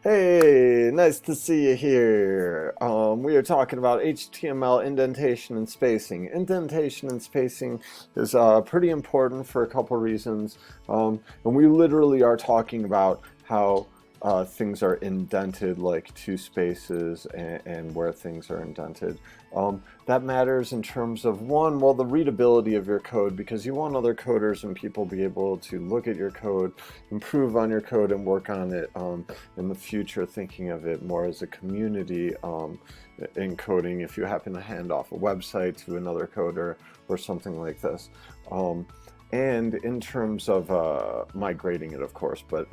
Hey, nice to see you here. We are talking about HTML indentation and spacing. Indentation and spacing is pretty important for a couple reasons. And we literally are talking about how things are indented, like two spaces, and where things are indented. That matters in terms of one, well, the readability of your code, because you want other coders and people be able to look at your code, improve on your code, and work on it in the future, thinking of it more as a community in coding if you happen to hand off a website to another coder or something like this. And in terms of migrating it, of course, but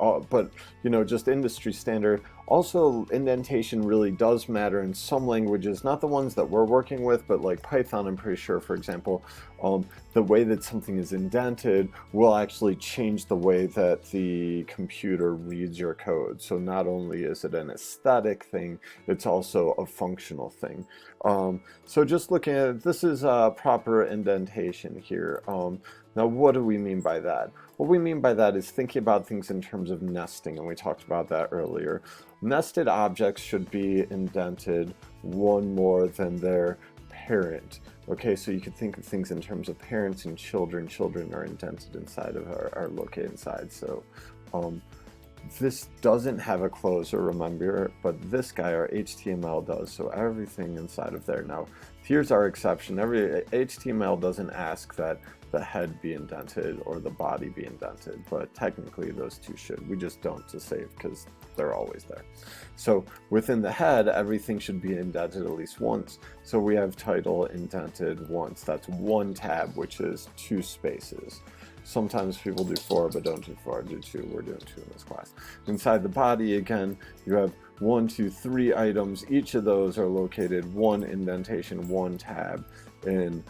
just industry standard. Also, indentation really does matter in some languages, not the ones that we're working with, but like Python, I'm pretty sure, for example, the way that something is indented will actually change the way that the computer reads your code. So not only is it an aesthetic thing, it's also a functional thing. So just looking at it, this is proper indentation here. Now, what do we mean by that? What we mean by that is thinking about things in terms of nesting, and we talked about that earlier. Nested objects should be indented one more than their parent. Okay, so you could think of things in terms of parents and children. Children are indented inside of are located inside. So this doesn't have a closer, remember, but this guy, our HTML, does. So everything inside of there. Now, here's our exception. Every HTML doesn't ask that the head be indented or the body be indented, but technically those two should. We just don't to save because they're always there. So within the head, everything should be indented at least once. So we have title indented once. That's one tab, which is two spaces. Sometimes people do 4, but don't do 4, do 2. We're doing 2 in this class. Inside the body, again, you have 1, 2, 3 items. Each of those are located one indentation, one tab. And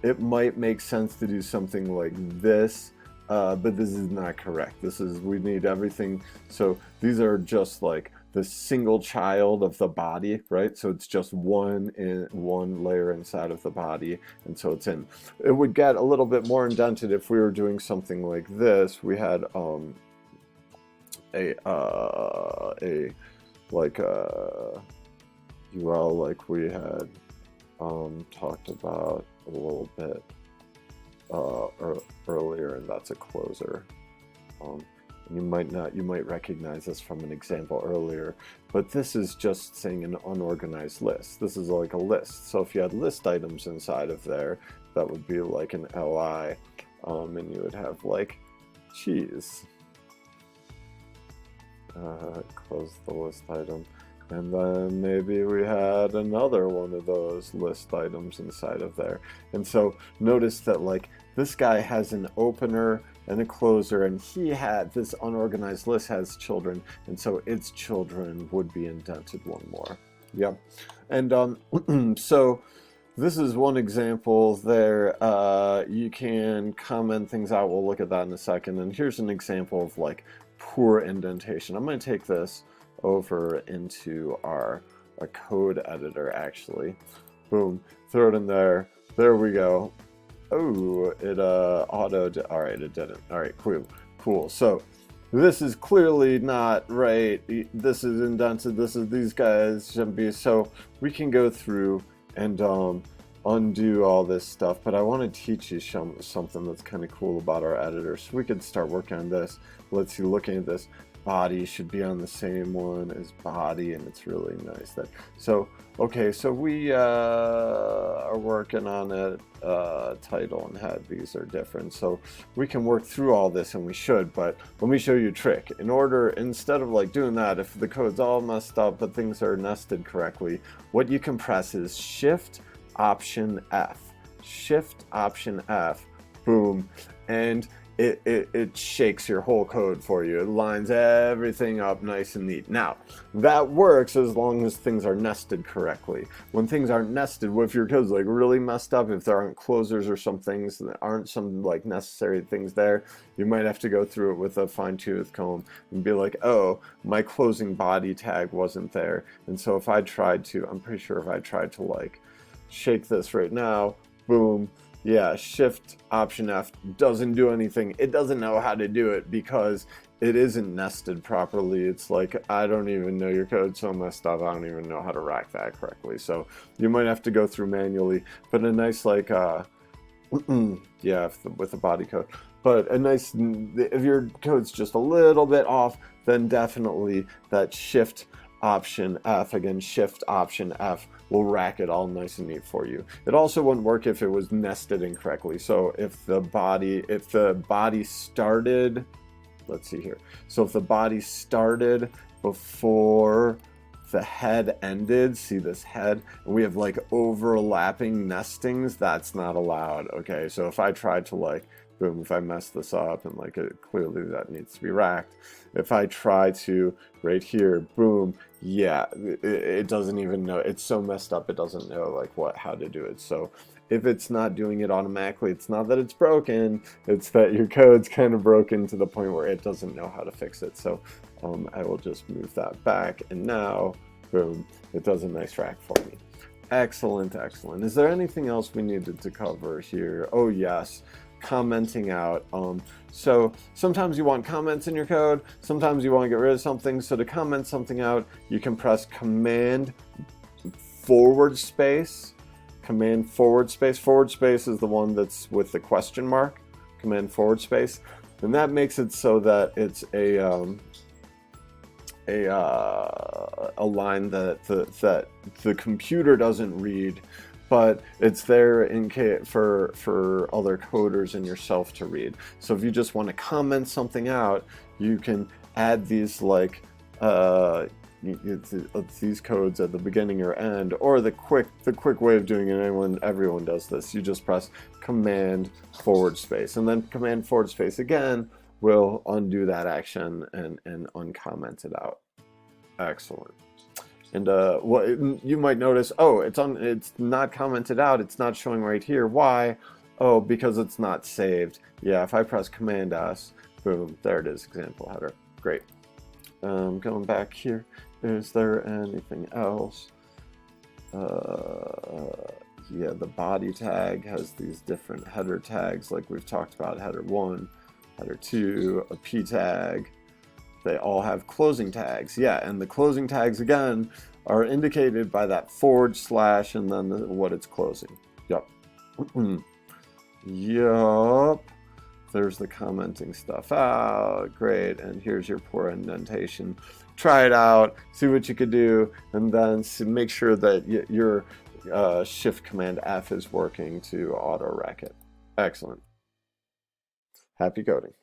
it might make sense to do something like this, but this is not correct. We need everything. So these are just like the single child of the body, right? So it's just one layer inside of the body, and so it's in. It would get a little bit more indented if we were doing something like this. We had like a URL like we had talked about a little bit earlier, and that's a closer. You might recognize this from an example earlier, but this is just saying an unorganized list. This is like a list. So if you had list items inside of there, that would be like an li, and you would have like cheese. Close the list item. And then maybe we had another one of those list items inside of there. And so notice that like this guy has an opener and a closer, and he had this unorganized list has children, and so its children would be indented one more. Yeah. And so this is one example there. You can comment things out. We'll look at that in a second. And here's an example of like poor indentation. I'm going to take this over into our code editor, actually. Boom, throw it in there. There we go. Oh, it all right, it didn't. All right, cool. So this is clearly not right. This is indented. These guys shouldn't be. So we can go through and undo all this stuff, but I want to teach you something that's kind of cool about our editor. So we could start working on this. Let's see, looking at this. Body should be on the same one as body, and it's really nice that. So okay, so we are working on it. Title and head, these are different, so we can work through all this, and we should. But let me show you a trick. Instead of like doing that, if the code's all messed up but things are nested correctly, what you can press is Shift Option F. Shift Option F. Boom, and it shakes your whole code for you. It lines everything up nice and neat. Now, that works as long as things are nested correctly. When things aren't nested, if your code's like really messed up, if there aren't closers or some things that aren't some like necessary things there, you might have to go through it with a fine-tooth comb and be like, oh, my closing body tag wasn't there. And so if I tried to, I'm pretty sure if I tried to like shake this right now, boom, yeah, Shift Option F doesn't do anything. It doesn't know how to do it because it isn't nested properly. It's like, I don't even know, your code's so messed up, I don't even know how to rack that correctly. So you might have to go through manually, but a nice like, yeah, with the body code. But a nice, if your code's just a little bit off, then definitely that Shift Option F, again, Shift Option F will rack it all nice and neat for you. It also wouldn't work if it was nested incorrectly. So if the body started, let's see here. So if the body started before the head ended, see this head, and we have like overlapping nestings, that's not allowed. Okay, so if I tried to like, boom, if I mess this up and like clearly that needs to be racked. If I try to right here, boom, yeah, it doesn't even know. It's so messed up, it doesn't know like how to do it. So if it's not doing it automatically, it's not that it's broken, it's that your code's kind of broken to the point where it doesn't know how to fix it. So I will just move that back, and now, boom, it does a nice rack for me. Excellent, excellent. Is there anything else we needed to cover here? Oh yes, commenting out. So sometimes you want comments in your code, sometimes you want to get rid of something. So to comment something out, you can press Command forward space. Command forward space. Forward space is the one that's with the question mark. Command forward space, and that makes it so that it's a line that the computer doesn't read, but it's there in case for other coders and yourself to read. So if you just want to comment something out, you can add these like these codes at the beginning or end, or the quick way of doing it. Everyone does this. You just press Command forward space, and then Command forward space again will undo that action and uncomment it out. Excellent. And what you might notice, oh, it's not commented out, it's not showing right here. Why? Oh, because it's not saved. Yeah, if I press Command S, boom, there it is, example header. Great. Going back here, is there anything else? Yeah, the body tag has these different header tags, like we've talked about, header 1, header 2, a p tag. They all have closing tags. Yeah, and the closing tags again are indicated by that / and then what it's closing. Yup. Yup. There's the commenting stuff out. Great. And here's your poor indentation. Try it out, see what you could do, and then make sure that your Shift Command F is working to auto rack it. Excellent. Happy coding.